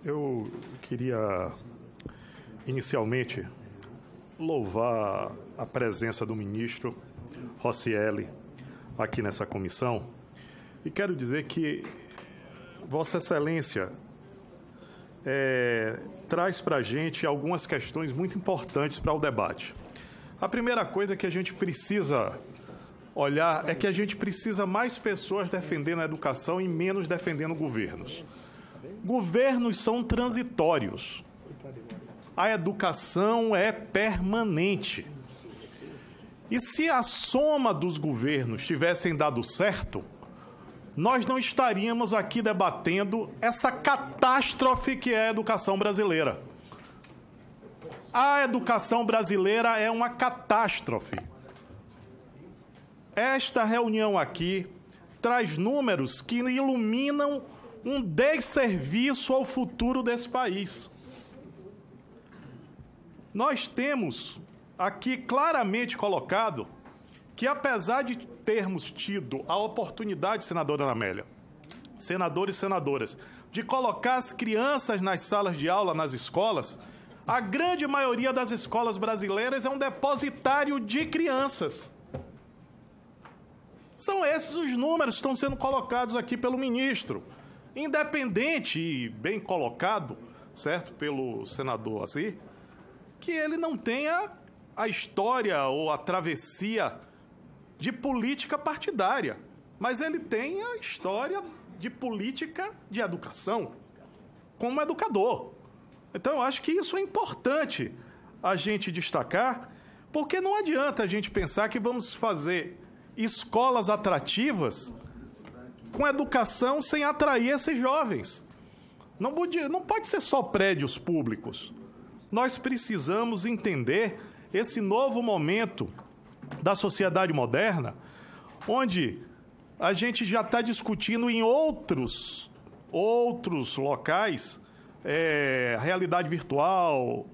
Eu queria, inicialmente, louvar a presença do ministro Rocieli aqui nessa comissão e quero dizer que Vossa Excelência traz para a gente algumas questões muito importantes para o debate. A primeira coisa que a gente precisa olhar é que a gente precisa mais pessoas defendendo a educação e menos defendendo governos. Governos são transitórios. A educação é permanente. E se a soma dos governos tivessem dado certo, nós não estaríamos aqui debatendo essa catástrofe que é a educação brasileira. A educação brasileira é uma catástrofe. Esta reunião aqui traz números que iluminam um desserviço ao futuro desse país. Nós temos aqui claramente colocado que, apesar de termos tido a oportunidade, senadora Ana Amélia, senadores e senadoras, de colocar as crianças nas salas de aula, nas escolas, a grande maioria das escolas brasileiras é um depositário de crianças. São esses os números que estão sendo colocados aqui pelo ministro. Independente e bem colocado, certo, pelo senador Azir, que ele não tenha a história ou a travessia de política partidária, mas ele tem a história de política de educação, como educador. Então, eu acho que isso é importante a gente destacar, porque não adianta a gente pensar que vamos fazer escolas atrativas com educação sem atrair esses jovens. Não pode ser só prédios públicos. Nós precisamos entender esse novo momento da sociedade moderna, onde a gente já está discutindo em outros locais, realidade virtual,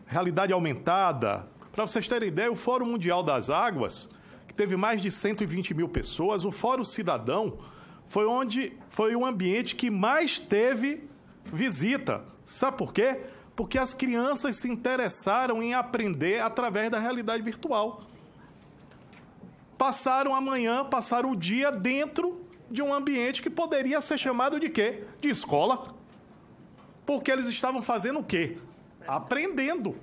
realidade aumentada. Para vocês terem ideia, o Fórum Mundial das Águas, que teve mais de 120 mil pessoas, o Fórum Cidadão, foi um ambiente que mais teve visita. Sabe por quê? Porque as crianças se interessaram em aprender através da realidade virtual. Passaram o dia dentro de um ambiente que poderia ser chamado de quê? De escola. Porque eles estavam fazendo o quê? Aprendendo.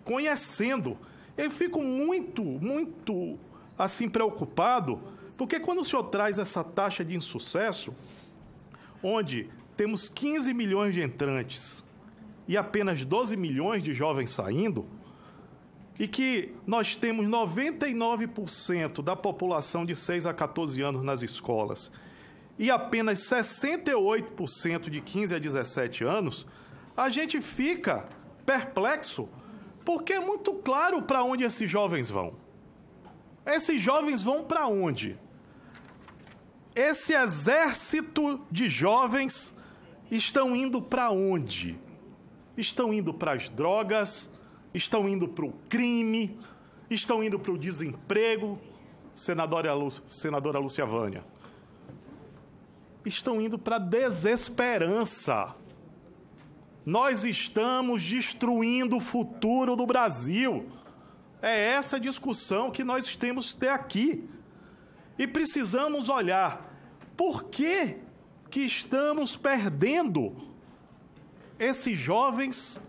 Conhecendo. Eu fico muito assim preocupado, porque quando o senhor traz essa taxa de insucesso, onde temos 15 milhões de entrantes e apenas 12 milhões de jovens saindo, e que nós temos 99% da população de 6 a 14 anos nas escolas e apenas 68% de 15 a 17 anos, a gente fica perplexo, porque é muito claro para onde esses jovens vão. Esses jovens vão para onde? Esse exército de jovens estão indo para onde? Estão indo para as drogas, estão indo para o crime, estão indo para o desemprego, senadora Lúcia Vânia. Estão indo para a desesperança. Nós estamos destruindo o futuro do Brasil. É essa discussão que nós temos que ter aqui. E precisamos olhar por que estamos perdendo esses jovens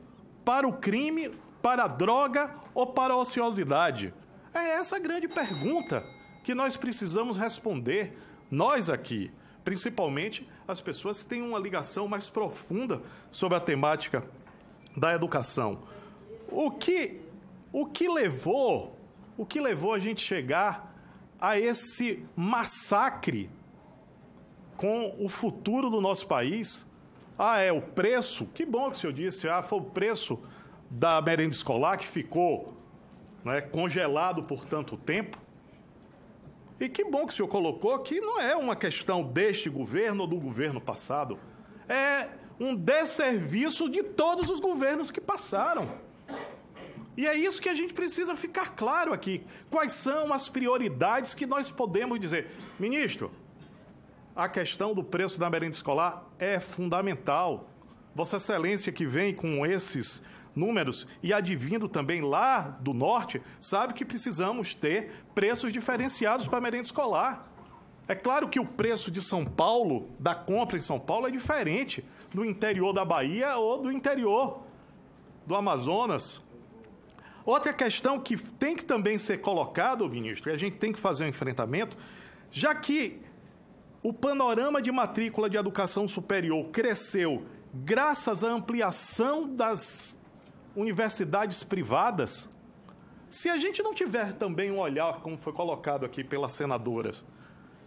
para o crime, para a droga ou para a ociosidade. É essa a grande pergunta que nós precisamos responder, nós aqui, principalmente as pessoas que têm uma ligação mais profunda sobre a temática da educação. O que levou a gente chegar a esse massacre com o futuro do nosso país? É o preço? Que bom que o senhor disse, foi o preço da merenda escolar que ficou, né, congelado por tanto tempo. E que bom que o senhor colocou que não é uma questão deste governo ou do governo passado. É um desserviço de todos os governos que passaram. E é isso que a gente precisa ficar claro aqui. Quais são as prioridades que nós podemos dizer? Ministro, a questão do preço da merenda escolar é fundamental. Vossa Excelência, que vem com esses números e advindo também lá do norte, sabe que precisamos ter preços diferenciados para a merenda escolar. É claro que o preço de São Paulo, da compra em São Paulo, é diferente do interior da Bahia ou do interior do Amazonas. Outra questão que tem que também ser colocada, ministro, e a gente tem que fazer um enfrentamento, já que o panorama de matrícula de educação superior cresceu graças à ampliação das universidades privadas, se a gente não tiver também um olhar, como foi colocado aqui pelas senadoras,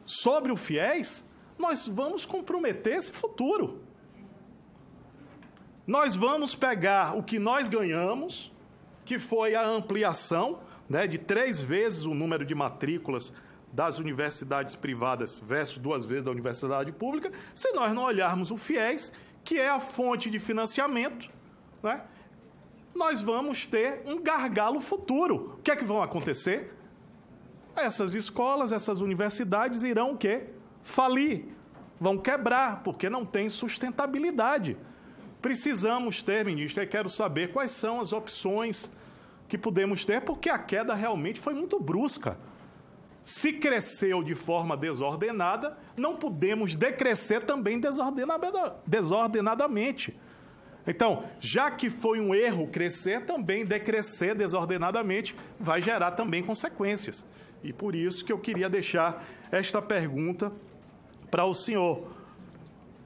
sobre o FIES, nós vamos comprometer esse futuro. Nós vamos pegar o que nós ganhamos, que foi a ampliação, né, de 3 vezes o número de matrículas das universidades privadas versus 2 vezes da universidade pública, se nós não olharmos o FIES, que é a fonte de financiamento, né, nós vamos ter um gargalo futuro. O que é que vai acontecer? Essas escolas, essas universidades irão o quê? Falir, vão quebrar, porque não tem sustentabilidade. Precisamos ter, ministro, e quero saber quais são as opções que podemos ter, porque a queda realmente foi muito brusca. Se cresceu de forma desordenada, não podemos decrescer também desordenadamente. Então, já que foi um erro crescer, também decrescer desordenadamente vai gerar também consequências. E por isso que eu queria deixar esta pergunta para o senhor.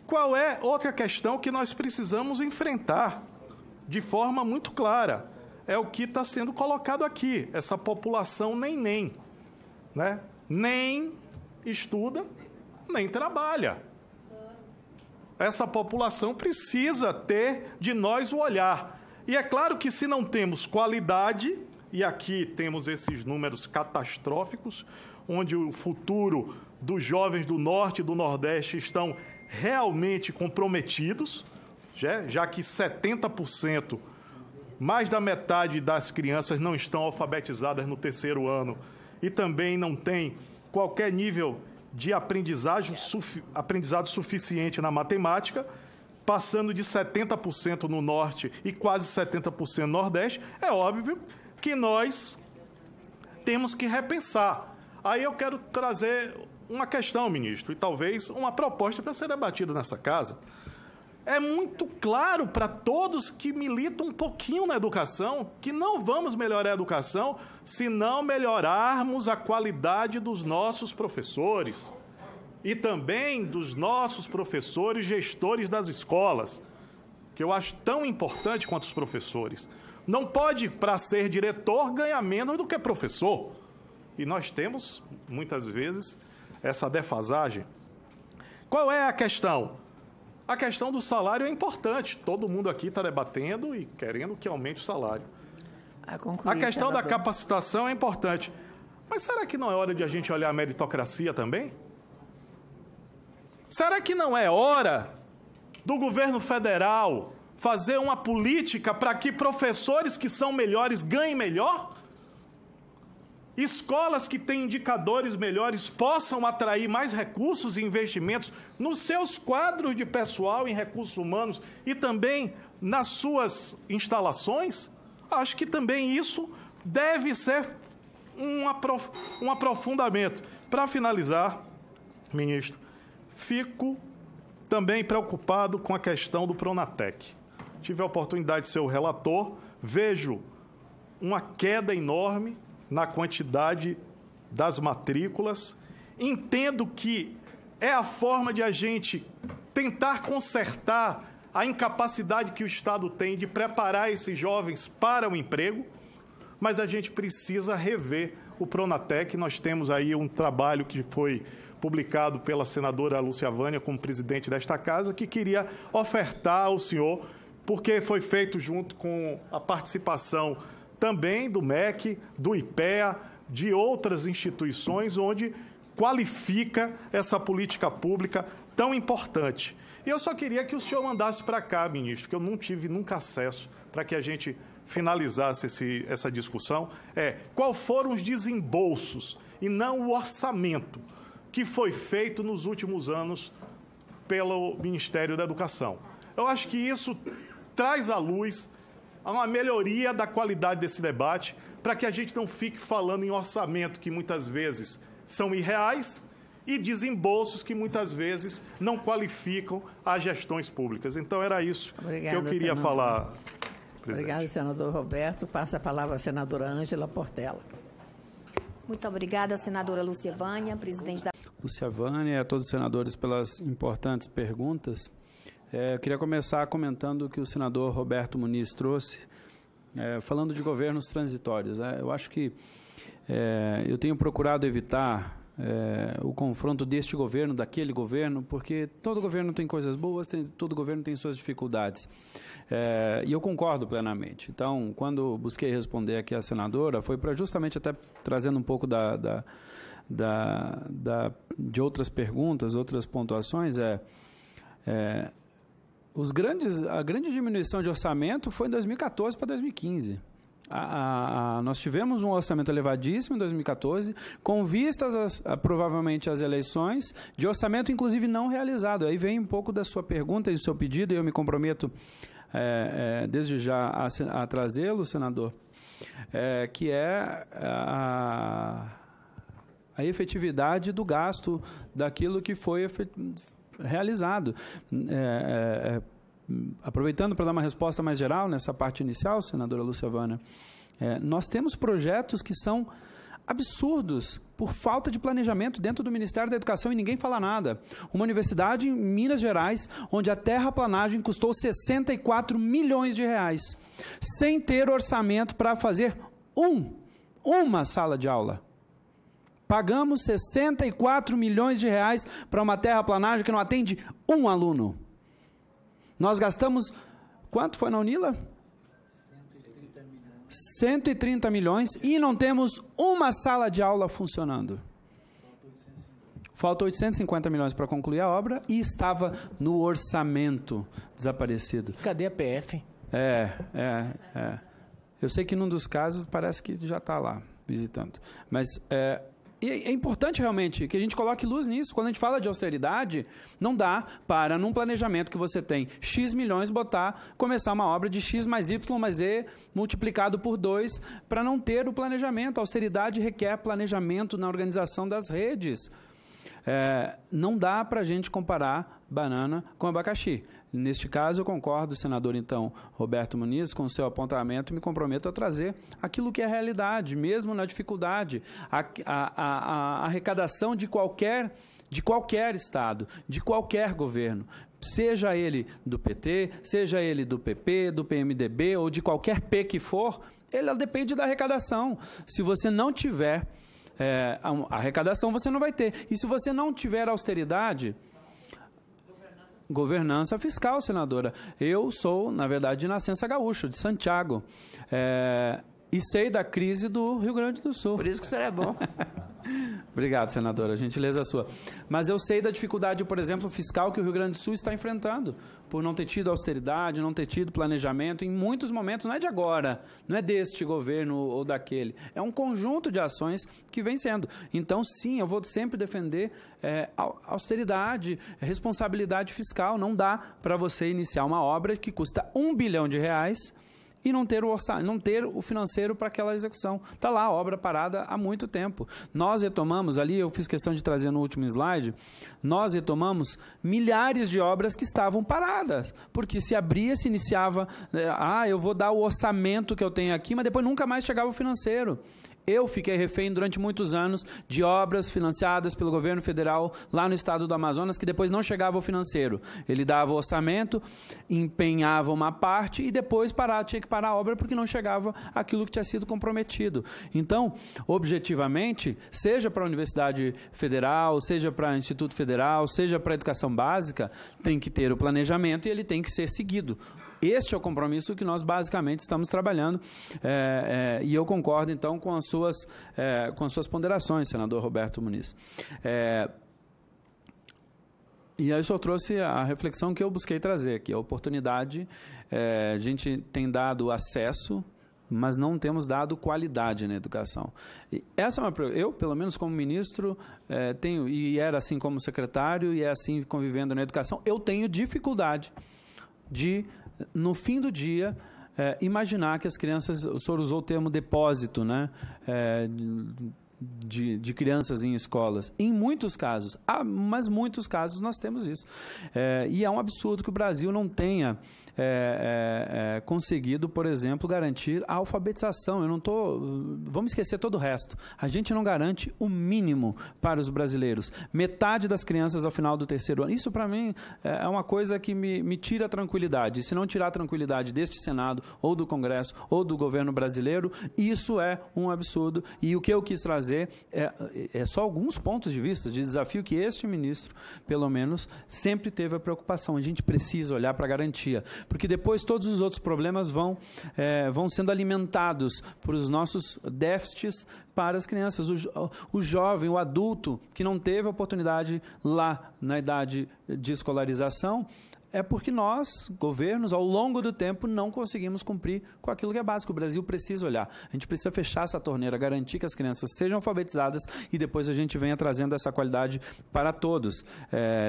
Qual é outra questão que nós precisamos enfrentar de forma muito clara? É o que está sendo colocado aqui, essa população nem, né? Nem estuda, nem trabalha. Essa população precisa ter de nós o olhar. E é claro que se não temos qualidade, e aqui temos esses números catastróficos, onde o futuro dos jovens do Norte e do Nordeste estão realmente comprometidos, já que 70%, mais da metade das crianças não estão alfabetizadas no 3º ano e também não tem qualquer nível de aprendizado suficiente na matemática, passando de 70% no Norte e quase 70% no Nordeste, é óbvio que nós temos que repensar. Aí eu quero trazer uma questão, ministro, e talvez uma proposta para ser debatida nessa casa. É muito claro para todos que militam um pouquinho na educação que não vamos melhorar a educação se não melhorarmos a qualidade dos nossos professores e também dos nossos professores gestores das escolas, que eu acho tão importante quanto os professores. Não pode, para ser diretor, ganhar menos do que professor. E nós temos, muitas vezes, essa defasagem. Qual é a questão? A questão do salário é importante. Todo mundo aqui está debatendo e querendo que aumente o salário. A questão da capacitação é importante. Mas será que não é hora de a gente olhar a meritocracia também? Será que não é hora do governo federal fazer uma política para que professores que são melhores ganhem melhor? Escolas que têm indicadores melhores possam atrair mais recursos e investimentos nos seus quadros de pessoal em recursos humanos e também nas suas instalações? Acho que também isso deve ser um aprofundamento. Para finalizar, ministro, fico também preocupado com a questão do Pronatec. Tive a oportunidade de ser o relator, vejo uma queda enorme na quantidade das matrículas. Entendo que é a forma de a gente tentar consertar a incapacidade que o Estado tem de preparar esses jovens para o emprego, mas a gente precisa rever o Pronatec. Nós temos aí um trabalho que foi publicado pela senadora Lúcia Vânia como presidente desta casa, que queria ofertar ao senhor, porque foi feito junto com a participação também do MEC, do IPEA, de outras instituições, onde qualifica essa política pública tão importante. E eu só queria que o senhor mandasse para cá, ministro, que eu não tive nunca acesso, para que a gente finalizasse essa discussão, qual foram os desembolsos, e não o orçamento, que foi feito nos últimos anos pelo Ministério da Educação. Eu acho que isso traz à luz uma melhoria da qualidade desse debate, para que a gente não fique falando em orçamento que muitas vezes são irreais e desembolsos que muitas vezes não qualificam as gestões públicas. Então, era isso que eu queria falar, presidente. Obrigada, senador Roberto. Passa a palavra à senadora Ângela Portela. Muito obrigada, senadora Lúcia Vânia, presidente da... Lúcia Vânia e a todos os senadores pelas importantes perguntas. Eu queria começar comentando o que o senador Roberto Muniz trouxe, falando de governos transitórios. Eu acho que eu tenho procurado evitar o confronto deste governo, daquele governo, porque todo governo tem coisas boas, todo governo tem suas dificuldades. E eu concordo plenamente. Então, quando busquei responder aqui à senadora, foi para justamente até trazendo um pouco de outras perguntas, outras pontuações, a grande diminuição de orçamento foi em 2014 para 2015. Nós tivemos um orçamento elevadíssimo em 2014, com vistas provavelmente às eleições, de orçamento inclusive não realizado. Aí vem um pouco da sua pergunta e do seu pedido, e eu me comprometo desde já a trazê-lo, senador, que é a efetividade do gasto daquilo que foi realizado. Aproveitando para dar uma resposta mais geral nessa parte inicial, senadora Lúcia Vânia, nós temos projetos que são absurdos por falta de planejamento dentro do Ministério da Educação e ninguém fala nada. Uma universidade em Minas Gerais, onde a terraplanagem custou 64 milhões de reais, sem ter orçamento para fazer uma sala de aula. Pagamos 64 milhões de reais para uma terraplanagem que não atende um aluno. Nós gastamos, quanto foi na UNILA? 130 milhões e não temos uma sala de aula funcionando. Falta 850 milhões para concluir a obra e estava no orçamento desaparecido. Cadê a PF? Eu sei que num dos casos parece que já está lá visitando. Mas é importante realmente que a gente coloque luz nisso. Quando a gente fala de austeridade, não dá para, num planejamento que você tem X milhões, começar uma obra de X mais Y mais Z multiplicado por 2 para não ter o planejamento. A austeridade requer planejamento na organização das redes. Não dá para a gente comparar banana com abacaxi. Neste caso, eu concordo, senador, então, Roberto Muniz, com o seu apontamento, me comprometo a trazer aquilo que é a realidade, mesmo na dificuldade, a arrecadação de qualquer Estado, de qualquer governo, seja ele do PT, seja ele do PP, do PMDB ou de qualquer P que for, ela depende da arrecadação. Se você não tiver a arrecadação, você não vai ter. E se você não tiver austeridade... Governança fiscal, senadora. Eu sou, na verdade, de nascença gaúcho, de Santiago. E sei da crise do Rio Grande do Sul. Por isso que o senhor é bom. Obrigado, senadora. Gentileza sua. Mas eu sei da dificuldade, por exemplo, fiscal que o Rio Grande do Sul está enfrentando, por não ter tido austeridade, não ter tido planejamento em muitos momentos. Não é de agora, não é deste governo ou daquele. É um conjunto de ações que vem sendo. Então, sim, eu vou sempre defender austeridade, responsabilidade fiscal. Não dá para você iniciar uma obra que custa R$1 bilhão e não ter o financeiro para aquela execução. Está lá a obra parada há muito tempo. Nós retomamos, ali eu fiz questão de trazer no último slide, nós retomamos milhares de obras que estavam paradas, porque se abria, se iniciava, eu vou dar o orçamento que eu tenho aqui, mas depois nunca mais chegava o financeiro. Eu fiquei refém durante muitos anos de obras financiadas pelo governo federal lá no estado do Amazonas, que depois não chegava o financeiro. Ele dava o orçamento, empenhava uma parte e depois tinha que parar a obra porque não chegava aquilo que tinha sido comprometido. Então, objetivamente, seja para a Universidade Federal, seja para o Instituto Federal, seja para a educação básica, tem que ter o planejamento e ele tem que ser seguido. Este é o compromisso que nós basicamente estamos trabalhando e eu concordo então com as suas ponderações, senador Roberto Muniz. E aí eu só trouxe a reflexão que eu busquei trazer aqui, a oportunidade, a gente tem dado acesso mas não temos dado qualidade na educação. E essa é eu, pelo menos como ministro, tenho, e era assim como secretário, e é assim convivendo na educação, eu tenho dificuldade de, no fim do dia, imaginar que as crianças, o senhor usou o termo depósito, né? De crianças em escolas. Em muitos casos, mas muitos casos nós temos isso. E é um absurdo que o Brasil não tenha conseguido, por exemplo, garantir a alfabetização. Vamos esquecer todo o resto. A gente não garante o mínimo para os brasileiros. Metade das crianças ao final do 3º ano. Isso, para mim, é uma coisa que me tira a tranquilidade. Se não tirar a tranquilidade deste Senado, ou do Congresso, ou do governo brasileiro, isso é um absurdo. E o que eu quis trazer é só alguns pontos de vista de desafio que este ministro, pelo menos, sempre teve a preocupação. A gente precisa olhar para a garantia, porque depois todos os outros problemas vão sendo alimentados por os nossos déficits para as crianças. O jovem, o adulto que não teve a oportunidade lá na idade de escolarização, é porque nós, governos, ao longo do tempo, não conseguimos cumprir com aquilo que é básico. O Brasil precisa olhar. A gente precisa fechar essa torneira, garantir que as crianças sejam alfabetizadas e depois a gente venha trazendo essa qualidade para todos.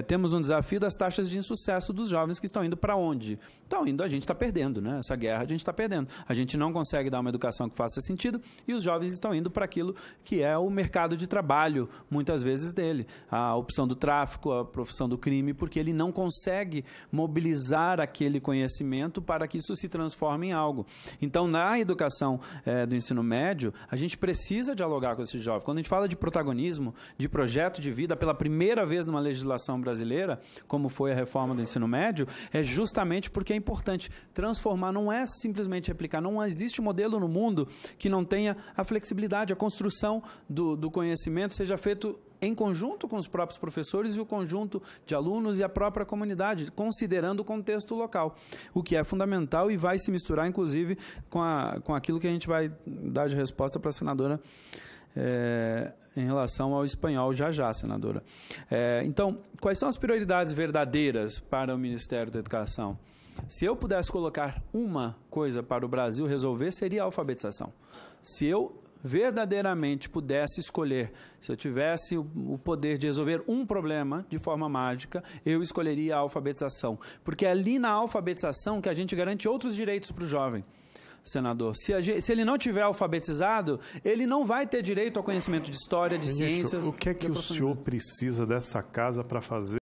Temos um desafio das taxas de insucesso dos jovens que estão indo para onde? Estão indo, a gente está perdendo, né? Essa guerra a gente está perdendo. A gente não consegue dar uma educação que faça sentido e os jovens estão indo para aquilo que é o mercado de trabalho, muitas vezes dele. A opção do tráfico, a profissão do crime, porque ele não consegue mobilizar aquele conhecimento para que isso se transforme em algo. Então, na educação do ensino médio, a gente precisa dialogar com esse jovem. Quando a gente fala de protagonismo, de projeto de vida, pela primeira vez numa legislação brasileira, como foi a reforma do ensino médio, é justamente porque é importante transformar, não é simplesmente replicar, não existe modelo no mundo que não tenha a flexibilidade, a construção do conhecimento seja feito em conjunto com os próprios professores e o conjunto de alunos e a própria comunidade, considerando o contexto local, o que é fundamental e vai se misturar, inclusive, com aquilo que a gente vai dar de resposta para a senadora em relação ao espanhol já, senadora. Então, quais são as prioridades verdadeiras para o Ministério da Educação? Se eu pudesse colocar uma coisa para o Brasil resolver, seria a alfabetização. Se eu verdadeiramente pudesse escolher, se eu tivesse o poder de resolver um problema de forma mágica, eu escolheria a alfabetização. Porque é ali na alfabetização que a gente garante outros direitos para o jovem, senador. Se ele não tiver alfabetizado, ele não vai ter direito ao conhecimento de história, de ciências. O que é que o senhor precisa dessa casa para fazer